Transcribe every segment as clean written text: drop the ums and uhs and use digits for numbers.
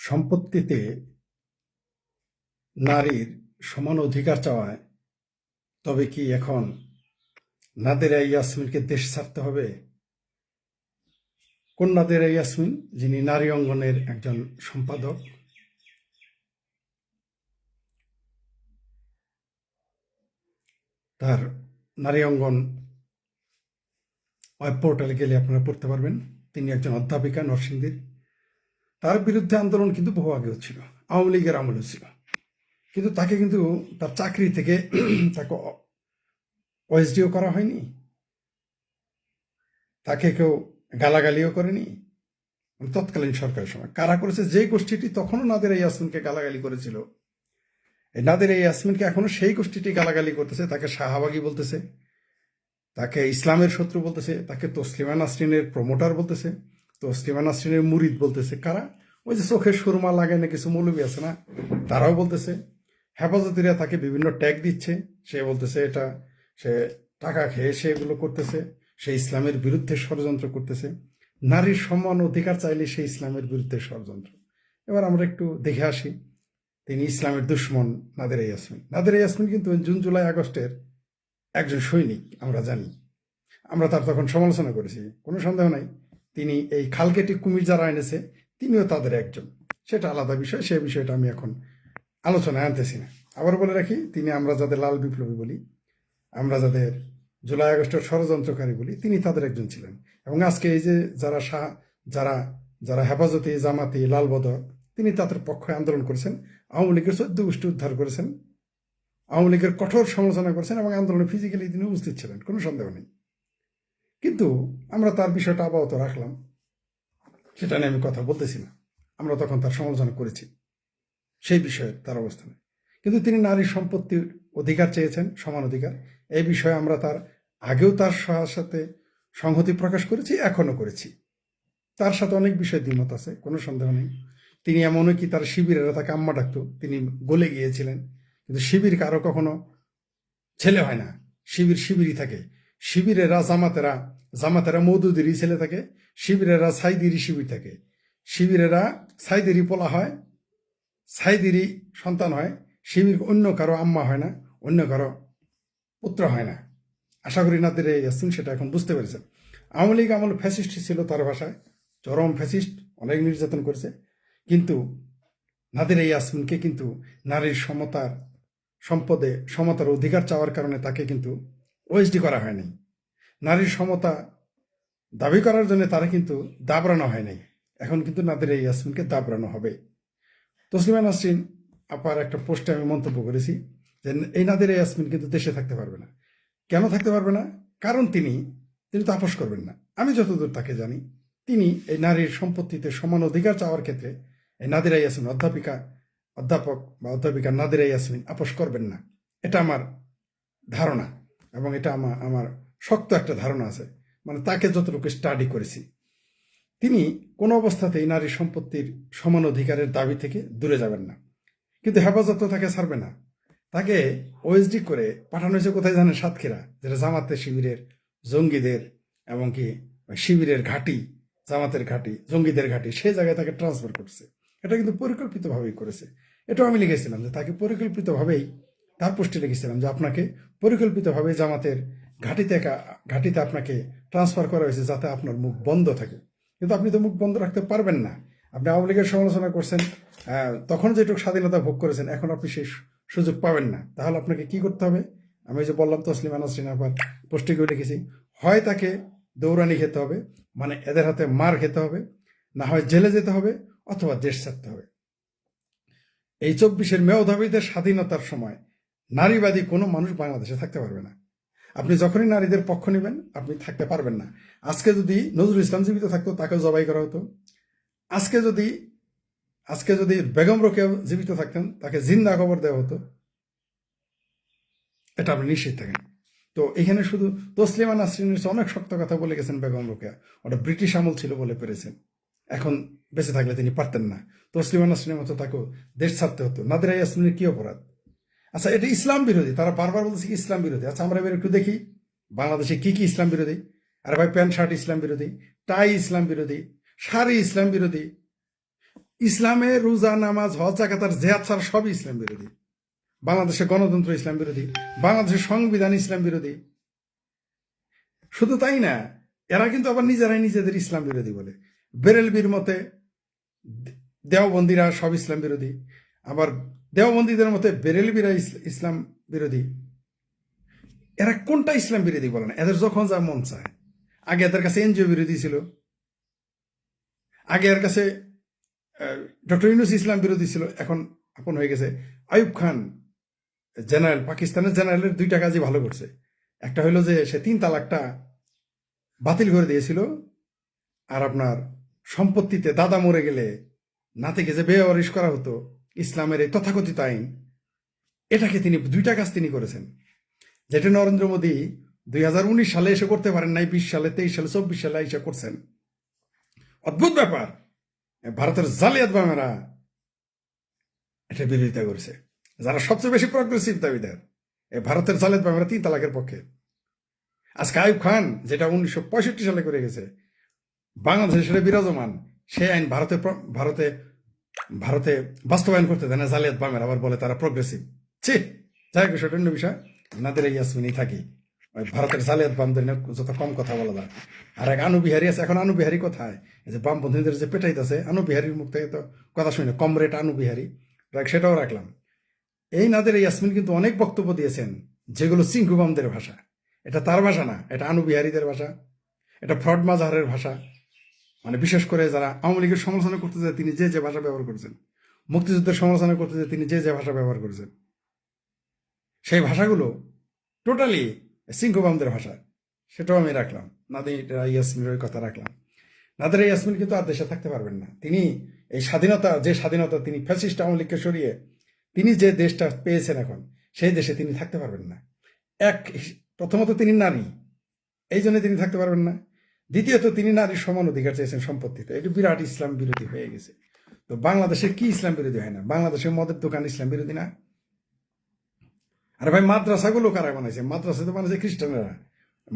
সম্পত্তিতে নারীর সমান অধিকার চাওয়ায় তবে কি এখন নাদিরা ইয়াসমিনকে দেশ ছাড়তে হবে? কোন নাদিরা ইয়াসমিন? যিনি নারী অঙ্গনের একজন সম্পাদক। তার নারী অঙ্গন ওয়েব পোর্টালে গেলে আপনারা পড়তে পারবেন। তিনি একজন অধ্যাপিকা নরসিংদীর। তার বিরুদ্ধে আন্দোলন কিন্তু বহু আগেও ছিল, আওয়ামী লীগের আমলেও ছিল, কিন্তু তাকে কিন্তু তার চাকরি থেকে তাকে ওএসডিও করা হয়নি, তাকে কেউ গালাগালিও করেনি। তৎকালীন সরকারের সময় কারা করেছে? যে গোষ্ঠীটি তখনও নাদিরা ইয়াসমিনকে গালাগালি করেছিল, এই নাদিরা ইয়াসমিনকে এখনো সেই গোষ্ঠীটি গালাগালি করতেছে, তাকে শাহবাগী বলতেছে, তাকে ইসলামের শত্রু বলতেছে, তাকে তসলিমা নাসরিনের প্রমোটার বলতেছে, তসলিমা নাসরিনের মুরিদ বলতেছে। কারা? ওই যে চোখে সুরমা লাগায় না কিছু মৌলবী আছে না, তারাও বলতেছে। হেফাজতিরা তাকে বিভিন্ন ট্যাগ দিচ্ছে, সে বলতেছে এটা সে টাকা খেয়ে সে এগুলো করতেছে, সে ইসলামের বিরুদ্ধে ষড়যন্ত্র করতেছে। নারীর সমান অধিকার চাইলে সে ইসলামের বিরুদ্ধে ষড়যন্ত্র। এবার আমরা একটু দেখে আসি, তিনি ইসলামের দুশ্মন নাদিরা ইয়াসমিন। নাদিরা ইয়াসমিন কিন্তু জুন জুলাই আগস্টের একজন সৈনিক, আমরা জানি। আমরা তার তখন সমালোচনা করেছি, কোনো সন্দেহ নাই। তিনি এই খালকেটি কুমির যারা এনেছে, তিনিও তাদের একজন, সেটা আলাদা বিষয়, সে বিষয়টা আমি এখন আলোচনায় আনতেছি না। আবার বলে রাখি, তিনি আমরা যাদের লাল বিপ্লবী বলি, আমরা যাদের জুলাই আগস্টের ষড়যন্ত্রকারী বলি, তিনি তাদের একজন ছিলেন। এবং আজকে এই যে যারা যারা যারা হেফাজতি, জামাতি, লাল বদর, তিনি তাদের পক্ষে আন্দোলন করেছেন, আওয়ামী লীগের 14 গোষ্ঠী উদ্ধার করেছেন, আওয়ামী লীগের কঠোর সমালোচনা করেছেন এবং আন্দোলনে ফিজিক্যালি তিনি উপস্থিত ছিলেন, কোনো সন্দেহ নেই। কিন্তু আমরা তার বিষয়টা আপাতত রাখলাম, সেটা নিয়ে আমি কথা বলতেছি না। আমরা তখন তার সমালোচনা করেছি সেই বিষয়ে, তার অবস্থানে। কিন্তু তিনি নারীর সম্পত্তির অধিকার চেয়েছেন, সমান অধিকার। এই বিষয়ে আমরা তার আগেও তার সাথে সংহতি প্রকাশ করেছি, এখনো করেছি। তার সাথে অনেক বিষয় দ্বিমত আছে, কোনো সন্দেহ নেই। তিনি এমনও কি তার শিবিরেরা তাকে আম্মা ডাকতো, তিনি গলে গিয়েছিলেন। কিন্তু শিবির কারো কখনো ছেলে হয় না, শিবির শিবিরই থাকে। শিবিরেরা জামাতেরা মৌদুদেরই ছেলে থাকে, শিবিরেরা সাইদেরই শিবির থাকে, শিবিরেরা সাইদেরই পোলা হয়, সাইদেরই সন্তান হয়। শিবির অন্য কারো আম্মা হয় না, অন্য কারো পুত্র হয় না। আশা করি নাদিরা ইয়াসমিন সেটা এখন বুঝতে পেরেছেন। আওয়ামী লীগ আমল ফ্যাসিস্ট ছিল, তার ভাষায় চরম ফ্যাসিস্ট, অনেক নির্যাতন করেছে। কিন্তু নাদিরা ইয়াসমিনকে কিন্তু নারীর সম্পদে সমতার অধিকার চাওয়ার কারণে তাকে কিন্তু ওএসডি করা হয়নি। নারীর সমতা দাবি করার জন্য তারা কিন্তু দাবড়ানো হয় নাই। এখন কিন্তু নাদিরা ইয়াসমিনকে দাবড়ানো হবে। তসলিমা নাসরিন আপার একটা পোস্টে আমি মন্তব্য করেছি যে এই নাদিরা ইয়াসমিন কিন্তু দেশে থাকতে পারবে না। কেন থাকতে পারবে না? কারণ তিনি তো আপোষ করবেন না। আমি যতদূর তাকে জানি, তিনি এই নারীর সম্পত্তিতে সমান অধিকার চাওয়ার ক্ষেত্রে এই নাদিরা ইয়াসমিন অধ্যাপিকা নাদিরা ইয়াসমিন আপোষ করবেন না। এটা আমার ধারণা, এবং এটা আমার শক্ত একটা ধারণা আছে। মানে তাকে যতটুকু স্টাডি করেছি, তিনি কোনো অবস্থাতেই নারী সম্পত্তির সমান অধিকারের দাবি থেকে দূরে যাবেন না। কিন্তু হেফাজত তাকে ছাড়বে না। তাকে ওএসডি করে পাঠানো হয়েছে কোথায় জানেন? সাতক্ষীরা, যেটা জামাতের শিবিরের জঙ্গিদের, এমনকি শিবিরের ঘাঁটি, জামাতের ঘাঁটি, জঙ্গিদের ঘাঁটি, সেই জায়গায় তাকে ট্রান্সফার করছে। এটা কিন্তু পরিকল্পিতভাবেই করেছে। এটাও আমি লিখেছিলাম যে তাকে পরিকল্পিতভাবেই, তার পোস্টে লিখেছিলাম যে আপনাকে পরিকল্পিতভাবে জামাতের ঘাঁটিতে আপনাকে ট্রান্সফার করা হয়েছে যাতে আপনার মুখ বন্ধ থাকে। কিন্তু আপনি তো মুখ বন্ধ রাখতে পারবেন না। আপনি আওয়ামী লীগের সমালোচনা করছেন, তখন যেটুকু স্বাধীনতা ভোগ করেছেন, এখন আপনি সেই সুযোগ পাবেন না। তাহলে আপনাকে কি করতে হবে? আমি যে বললাম, তসলিমা নাসরিন আবার পোস্টে করে লিখেছি, হয় তাকে দৌড়ানি খেতে হবে, মানে এদের হাতে মার খেতে হবে, না হয় জেলে যেতে হবে, অথবা দেশ ছাড়তে হবে। এই 24-এর মেধাবীদের স্বাধীনতার সময় নারীবাদী কোনো মানুষ বাংলাদেশে থাকতে পারবে না। আপনি যখনই নারীদের পক্ষ নেবেন, আপনি থাকতে পারবেন না। আজকে যদি নজরুল ইসলাম জীবিত থাকতো, তাকেও জবাই করা হতো। আজকে যদি বেগম রোকেয়া জীবিত থাকতেন, তাকে জিন্দা খবর দেওয়া হতো। এটা আপনি নিশ্চিত থাকেন। তো এখানে শুধু তসলিমা নাসরিনের অনেক শক্ত কথা বলে গেছেন বেগম রোকেয়া, ওটা ব্রিটিশ আমল ছিল বলে পেরেছেন। এখন বেঁচে থাকলে তিনি পারতেন না। তসলিমা নাসরিনের মতো তাকেও দেশ ছাড়তে হতো। নাদিরা ইয়াসমিনের কি অপরাধ? আচ্ছা, এটা ইসলাম বিরোধী, তারা বারবার বলছে কি ইসলাম বিরোধী। আচ্ছা, আমরা এবার একটু দেখি বাংলাদেশে কি কি ইসলাম বিরোধী। আরে ভাই, প্যান্ট শার্ট ইসলাম বিরোধী, টাই ইসলাম বিরোধী, শাড়ি ইসলাম বিরোধী, ইসলামের রোজা নামাজ হজ জাকাত আর জেহাদ ছাড়া সবই ইসলাম বিরোধী। বাংলাদেশের গণতন্ত্র ইসলাম বিরোধী, বাংলাদেশের সংবিধান ইসলাম বিরোধী। শুধু তাই না, এরা কিন্তু আবার নিজেরাই নিজেদের ইসলাম বিরোধী বলে। বেরেলবির মতে দেওবন্দিরা সব ইসলাম বিরোধী, আবার দেওবন্দীদের মতে বেরেলবিরা ইসলাম বিরোধী। এরা কোনটা ইসলাম বিরোধী বলে না, এদের যখন যা মন চায়। আগে এদের কাছে এনজিও বিরোধী ছিল, আগে এর কাছে ডক্টর ইউনূস ইসলাম বিরোধী ছিল, এখন হয়ে গেছে আইয়ুব খান জেনারেল, পাকিস্তানের জেনারেলের দুইটা কাজই ভালো করছে। একটা হলো যে সে 3 তালাকটা বাতিল করে দিয়েছিল, আর আপনার সম্পত্তিতে দাদা মরে গেলে নাতিকে যে বেওয়ারিশ করা হতো, ইসলামের এই তথাকথিত আইন, এটাকে তিনি 2টা কাজ তিনি করেছেন, যেটা নরেন্দ্র মোদী 2019 সালে এসে করতে পারেন নাই, 20 সালে, 23 সালে, 24 সালে এসে করছেন। অদ্ভুত ব্যাপার, ভারতের জালিয়াত বামেরা এটা বিরোধিতা করেছে। যারা সবচেয়ে বেশি প্রগ্রেসিভ দাবিদার, ভারতের জালিয়াত বামেরা 3 তালাকের পক্ষে। আজকে আইয়ুব খান যেটা 1965 সালে করে গেছে, বাংলাদেশে সেটা বিরাজমান, সেই আইন ভারতে বাস্তবায়ন করতে দেয় না জালিয়াত বামের, আবার বলে তারা প্রগ্রেসিভ। ছি, যাই হোক, সেটা অন্য বিষয়। নাদিরা ইয়াসমিনই থাকি, ওই ভারতের জালিয়াত বামদের যত কম কথা বলা যায়। আর এক আনু বিহারি আছে, এখন আনু বিহারি কোথায়? যে বামপন্থীদের যে পেটাইতেছে, আনু বিহারির মুখ থেকে তো কথা শুনি, কমরেড আনু বিহারি, সেটাও রাখলাম। এই নাদিরা ইয়াসমিন কিন্তু অনেক বক্তব্য দিয়েছেন যেগুলো চিঙ্কু বামদের ভাষা। এটা তার ভাষা না, এটা আনু বিহারিদের ভাষা, এটা ফ্রড মাজাহারের ভাষা। মানে বিশেষ করে যারা আওয়ামী লীগের সমালোচনা করতে যায় তিনি যে ভাষা ব্যবহার করেছেন, মুক্তিযুদ্ধের সমালোচনা করতে যায় তিনি যে ভাষা ব্যবহার করেছেন, সেই ভাষাগুলো টোটালি সিংহবামদের ভাষা। সেটাও আমি রাখলাম, নাদিরা ইয়াসমিনের কথা রাখলাম। নাদিরা ইয়াসমিন কিন্তু আর দেশে থাকতে পারবেন না। তিনি এই স্বাধীনতা তিনি ফ্যাসিস্ট আওয়ামী লীগকে সরিয়ে তিনি যে দেশটা পেয়েছেন এখন, সেই দেশে তিনি থাকতে পারবেন না। প্রথমত তিনি নারী, এই জন্য তিনি থাকতে পারবেন না। দ্বিতীয়ত তিনি নারীর সমান অধিকার চেয়েছেন সম্পত্তিতে, এটা বিরাট ইসলাম বিরোধী হয়ে গেছে। তো বাংলাদেশে কি ইসলাম বিরোধী হয় না? বাংলাদেশের মদের দোকান ইসলাম বিরোধী না? আরে ভাই, মাদ্রাসাগুলো কারা বানাইছে? মাদ্রাসা তো বানাইছে খ্রিস্টানেরা।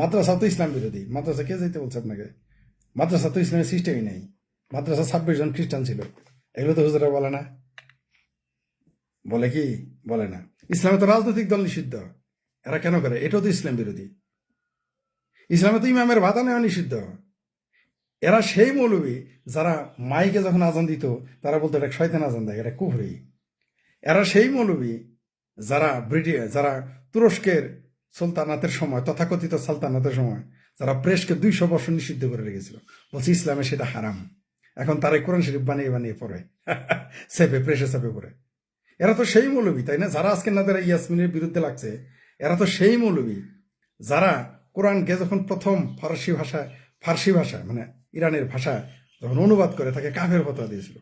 মাদ্রাসা তো ইসলাম বিরোধী। মাদ্রাসা কে যেতে বলছে আপনাকে? মাদ্রাসা তো ইসলামের সিস্টেমই নেই। মাদ্রাসা 26 জন খ্রিস্টান ছিল, এগুলো তো হুজুরা বলে না। বলে কি? বলে না। ইসলামে তো রাজনৈতিক দল নিষিদ্ধ, এরা কেন করে? এটাও তো ইসলাম বিরোধী। ইসলামে তো ইমামের ভাতা নেওয়া নিষিদ্ধ। এরা সেই মৌলবী যারা মাইকে যখন আজান দিত তারা বলতো এটা শয়তান আজান দেয়, এটা কুফরি। এরা সেই মৌলবী যারা তুরস্কের সুলতানাতের সময়, তথাকথিত সালতানাতের সময়, যারা প্রেসকে 200 বছর নিষিদ্ধ করে রেখেছিল, বলছে ইসলামে সেটা হারাম। এখন তারাই কোরআন শরীফ বানিয়ে পড়ে, প্রেসে চেপে পড়ে। এরা তো সেই মৌলবী, তাই না? যারা আজকে নাদিরা ইয়াসমিনের বিরুদ্ধে লাগছে, এরা তো সেই মৌলবী যারা কোরআনকে যখন প্রথম ফার্সি ভাষা মানে ইরানের ভাষা যখন অনুবাদ করে তাকে কাফের ফতোয়া দিয়েছিল।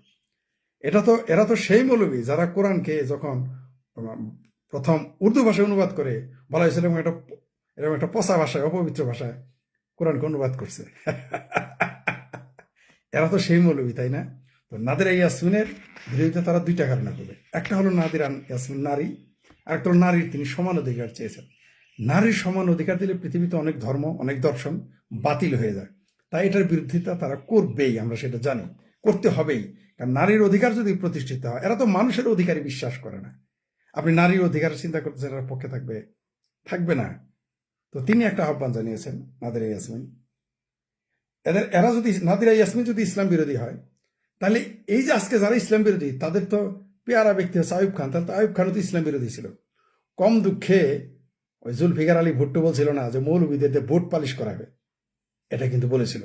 এরা তো সেই মৌলবী যারা কোরআনকে যখন প্রথম উর্দু ভাষায় অনুবাদ করে বলা হয়েছিল এরকম একটা পচা ভাষায়, অপবিত্র ভাষায় কোরআনকে অনুবাদ করছে। এরা তো সেই মৌলবী, তাই না? তো নাদিরা ইয়াসমিনের বিরোধিতা তারা 2টা কারণে করবে। একটা হলো নাদিরা ইয়াসমিন নারী, আরেকটা হলো নারীর তিনি সমান অধিকার চেয়েছেন। নারীর সমান অধিকার দিলে পৃথিবীতে অনেক ধর্ম, অনেক দর্শন বাতিল হয়ে যায়। তাই এটার বিরোধিতা তারা করবেই, আমরা সেটা জানি, করতে হবেই। কারণ নারীর অধিকার যদি প্রতিষ্ঠিত হয়, এরা তো মানুষের অধিকারই বিশ্বাস করে না। আপনি নারীর অধিকার চিন্তা করতেছেন, এর পক্ষে থাকবে না। তো তিনি একটা আহ্বান জানিয়েছেন নাদিরা ইয়াসমিন। নাদিরা ইয়াসমিন যদি ইসলাম বিরোধী হয়, তাহলে এই যে আজকে যারা ইসলাম বিরোধী তাদের তো পেয়ারা ব্যক্তি হচ্ছে আইয়ুব খান। তাহলে তো আইয়ুব খানও তো ইসলাম বিরোধী ছিল। কম দুঃখে ওই জুলফিকার আলী ভুট্টো বলছিল না যে মৌলবীদের ভোট পালিশ করাবে, এটা কিন্তু বলেছিল।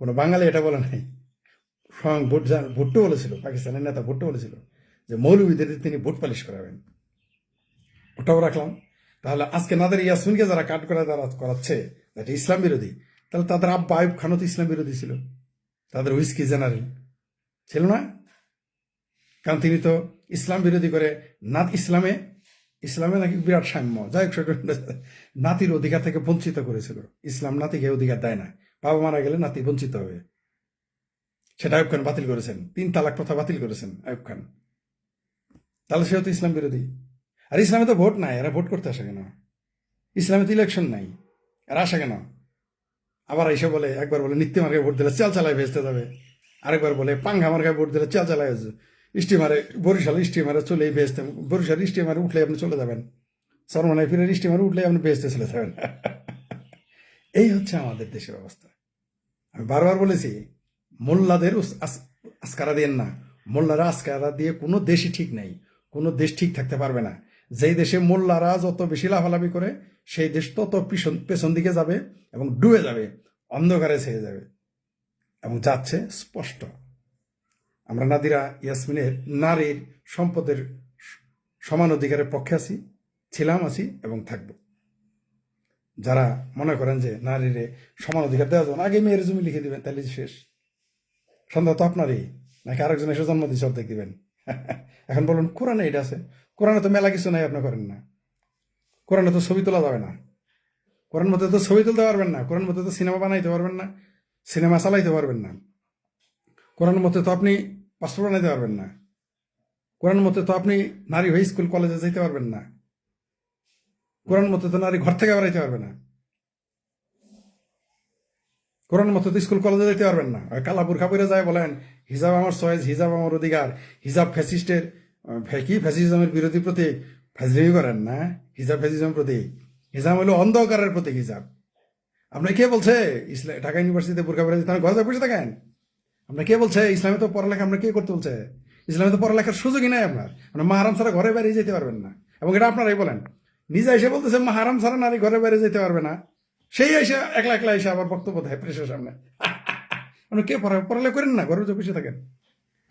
কোনো বাঙালি এটা বলে নাই, স্বয়ং ভুট্টো বলেছিল, পাকিস্তানের নেতা ভুট্টো বলেছিল যে মৌলবীদের তিনি ভোট পালিশ করাবেন। ওটাও রাখলাম। তাহলে আজকে নাদিরা ইয়াসমিনকে যারা কাট করে করাচ্ছে এটা ইসলাম বিরোধী, তাহলে তাদের আব্বা আইয়ুব খানও তো ইসলাম বিরোধী ছিল, তাদের হুইস্কি জেনারেল ছিল না? কারণ তিনি তো ইসলাম বিরোধী করে ইসলামে নাকি বিরাট সাম্য, যাই হোক, নাতির অধিকার থেকে বঞ্চিত করেছিল। ইসলাম নাতিকে অধিকার দেয় না, বাবা মারা গেলে নাতি বঞ্চিত হবে। সেটা আইয়ুব খান বাতিল করেছেন, 3 তালাক প্রথা বাতিল করেছেন আইয়ুব খান। তাহলে সেও তো ইসলাম বিরোধী। আর ইসলামে তো ভোট নাই, এরা ভোট করতে আসে কেন? ইসলামে তো ইলেকশন নাই, এরা আসে কেন? আবার এসে বলে, একবার বলে নিত্যমার্গে ভোট দিলে চাল চালায় ভেস্তে যাবে, আরেকবার বলে পাঙ্গা মার্কায় ভোট দিলে চালায় স্টিমারে বরিশাল স্টিমারে চলে বেসতে, বরিশাল স্টিমারে উঠলে আপনি চলে যাবেন, সরমানায় ফিরে স্টিমারে উঠলে আপনি বেসতে চলে যাবেন। এই হচ্ছে আমাদের দেশের অবস্থা। আমি বারবার বলেছি, মোল্লাদের আস্কারা দিয়েন না। মোল্লারা আস্কারা দিয়ে কোনো দেশই ঠিক নেই, কোনো দেশ ঠিক থাকতে পারবে না। যেই দেশে মোল্লারা যত বেশি লাফালাফি করে, সেই দেশ তত পেছন দিকে যাবে এবং ডুবে যাবে, অন্ধকারে ছেড়ে যাবে, এবং যাচ্ছে স্পষ্ট। আমরা নাদিরা ইয়াসমিনের নারীর সম্পদের সমান অধিকারের পক্ষে আছি, ছিলাম, আছি এবং থাকব। যারা মনে করেন যে নারীরে সমান অধিকার দেওয়া যাবে, আগে মেয়ের জমি লিখে দিবেন, তাহলে শেষ। সন্দেহ তো আপনারই, নাকি আরেকজন এসে জন্ম দিচ্ছে অর্ধেক দিবেন? এখন বলুন কোরআনে এটা আছে। কোরআনে তো মেলা কিছু নাই, আপনি করেন না। কোরআনে তো ছবি তোলা যাবে না, কোরআন মতে তো ছবি তুলতে পারবেন না, কোরআন মতে তো সিনেমা বানাইতে পারবেন না, সিনেমা চালাইতে পারবেন না, কোরআন মতে তো আপনি পাসপোর্ট বানাইতে পারবেন না, কোরআন মতে তো আপনি নারী হয়ে স্কুল কলেজে যেতে পারবেন না, কোরআন মতে তো নারী ঘর থেকে বেড়াইতে পারবে না, কোরআন মতে তো স্কুল কলেজে যেতে পারবেন না। কালাপুর খাপুরে যায় বলেন হিজাব আমার চয়েস, হিজাব আমার অধিকার, হিজাব ফ্যাসিস্টের কি ফ্যাসিজমের বিরোধী প্রতীক, ফ্যাসিজমই করেন না। হিজাব ফ্যাসিজম প্রতীক, হিজাব হলো অন্ধকারের প্রতীক। হিজাব আপনি কে বলছে ঢাকা ইউনিভার্সিটিতে বোরকা পরে যেতে ঘরে বসে থাকেন? আপনার কে বলছে ইসলামে তো পড়ালেখা আমরা কে করতে বলছে? ইসলামে তো পড়ালেখার সুযোগই নাই আপনার। মানে মাহারাম ছাড়া ঘরে বাইরে যেতে পারবেন না, এবং এটা আপনারাই বলেন। নিজে এসে বলতেছে মাহারাম ছাড়া নারী ঘরে বাইরে যেতে পারবে না, সেই এসে একলা একলা এসে আবার বক্তব্য দেয় প্রেসের সামনে। আপনি কে পড়ালেখা করেন না, ঘরে বসে থাকেন,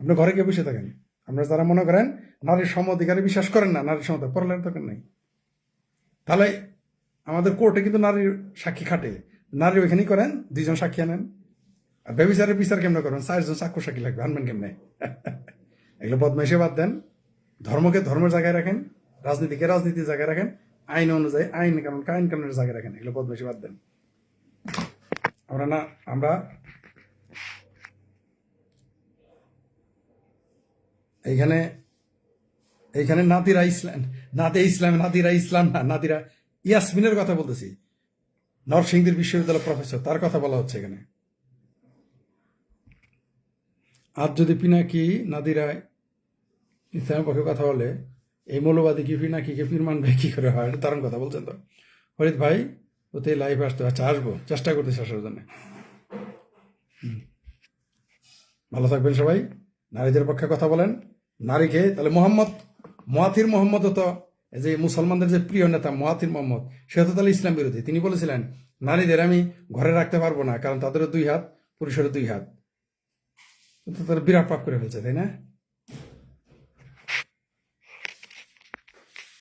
আপনি ঘরে গিয়ে বসে থাকেন। আপনারা যারা মনে করেন নারীর সম অধিকারে বিশ্বাস করেন না, নারীর সমতা, পড়ালেখার দরকার নাই। তাহলে আমাদের কোর্টে কিন্তু নারীর সাক্ষী খাটে, নারী ওইখানেই করেন, 2 জন সাক্ষী আনেন। আর ব্যবিচারের বিচার কেমনে করেন? 4 জন সাক্ষ্য সাক্ষী লাগবে, আনবেন কেমনে? এগুলো বদমাইশে বাদ দেন, ধর্মকে ধর্মের জায়গায় রাখেন, রাজনীতিকে রাজনীতির জায়গায় রাখেন, আইন অনুযায়ী আইন কানুনের জায়গায় রাখেন। এগুলো বদমাইশে বাদ দেন। আমরা এইখানে নাদিরা ইসলাম না, নাদিরা ইয়াসমিনের কথা বলতেছি। নরসিংদীর বিশ্ববিদ্যালয় প্রফেসর, তার কথা বলা হচ্ছে এখানে। আজ যদি পিনাকি নাদিরা ইসলামের পক্ষে কথা বলে, এই মৌলবাদী কি পিনাকিকে পীর মানবে কি করে হয়? এটা দারুণ কথা বলছেন তো ফরিদ ভাই। ওতে লাইভ আসতে, আচ্ছা আসবো, চেষ্টা করতেছি আসার জন্য। ভালো থাকবেন সবাই, নারীদের পক্ষে কথা বলেন। নারীকে তাহলে মহাথির মোহাম্মদ তো, যে মুসলমানদের যে প্রিয় নেতা মহাথির মোহাম্মদ, সে তো তাহলে ইসলাম বিরোধী। তিনি বলেছিলেন নারীদের আমি ঘরে রাখতে পারবো না, কারণ তাদেরও 2 হাত, পুরুষেরও 2 হাত। তাদের বিরাট পাপ করে ফেলছে, তাই না?